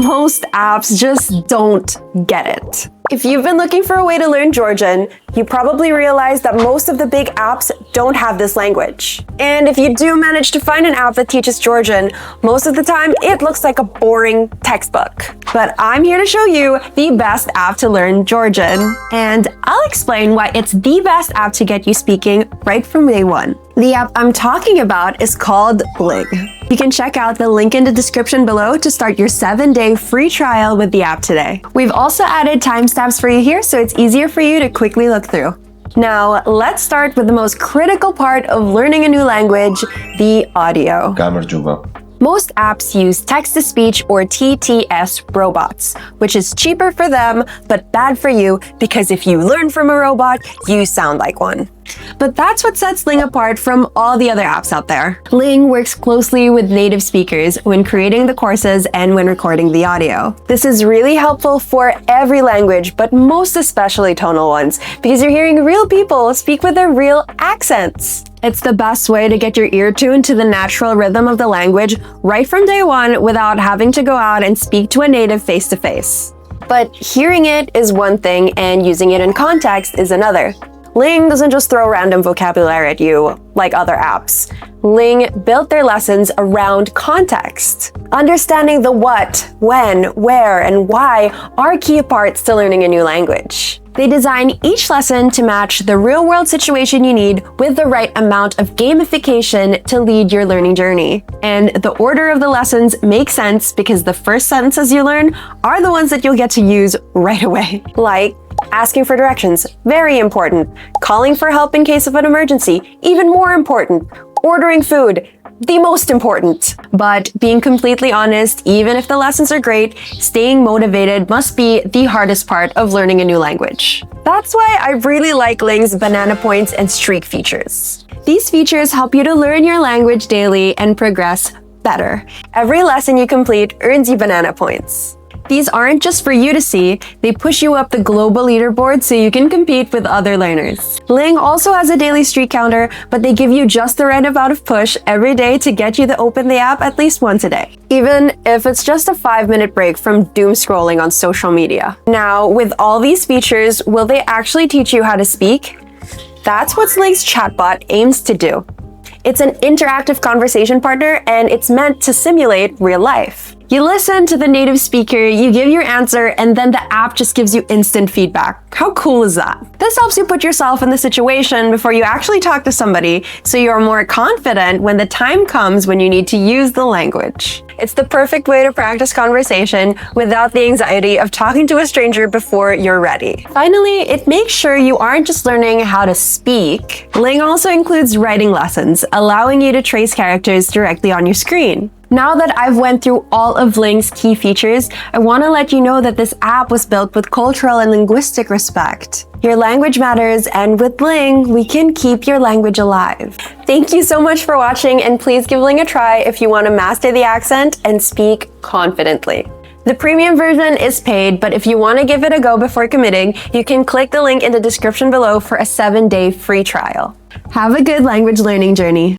most apps just don't get it. If you've been looking for a way to learn Georgian, you probably realize that most of the big apps don't have this language. And if you do manage to find an app that teaches Georgian, most of the time it looks like a boring textbook. But I'm here to show you the best app to learn Georgian. And I'll explain why it's the best app to get you speaking right from day one. The app I'm talking about is called Ling. You can check out the link in the description below to start your 7-day free trial with the app today. We've also added timestamps for you here, so it's easier for you to quickly look through. Now, let's start with the most critical part of learning a new language, the audio. Most apps use text-to-speech or TTS robots, which is cheaper for them, but bad for you because if you learn from a robot, you sound like one. But that's what sets Ling apart from all the other apps out there. Ling works closely with native speakers when creating the courses and when recording the audio. This is really helpful for every language, but most especially tonal ones, because you're hearing real people speak with their real accents. It's the best way to get your ear tuned to the natural rhythm of the language right from day one without having to go out and speak to a native face-to-face. But hearing it is one thing and using it in context is another. Ling doesn't just throw random vocabulary at you like other apps. Ling built their lessons around context. Understanding the what, when, where, and why are key parts to learning a new language. They design each lesson to match the real-world situation you need with the right amount of gamification to lead your learning journey. And the order of the lessons makes sense because the first sentences you learn are the ones that you'll get to use right away. Like asking for directions, very important. Calling for help in case of an emergency, even more important. Ordering food, the most important. But being completely honest, even if the lessons are great, staying motivated must be the hardest part of learning a new language. That's why I really like Ling's banana points and streak features. These features help you to learn your language daily and progress better. Every lesson you complete earns you banana points. These aren't just for you to see, they push you up the global leaderboard so you can compete with other learners. Ling also has a daily streak counter, but they give you just the right amount of push every day to get you to open the app at least once a day, even if it's just a 5-minute break from doom scrolling on social media. Now, with all these features, will they actually teach you how to speak? That's what Ling's Chatbot aims to do. It's an interactive conversation partner, and it's meant to simulate real life. You listen to the native speaker, you give your answer, and then the app just gives you instant feedback. How cool is that? This helps you put yourself in the situation before you actually talk to somebody, so you're more confident when the time comes when you need to use the language. It's the perfect way to practice conversation without the anxiety of talking to a stranger before you're ready. Finally, it makes sure you aren't just learning how to speak. Ling also includes writing lessons, allowing you to trace characters directly on your screen. Now that I've went through all of Ling's key features, I want to let you know that this app was built with cultural and linguistic respect. Your language matters, and with Ling, we can keep your language alive. Thank you so much for watching, and please give Ling a try if you want to master the accent and speak confidently. The premium version is paid, but if you want to give it a go before committing, you can click the link in the description below for a 7-day free trial. Have a good language learning journey.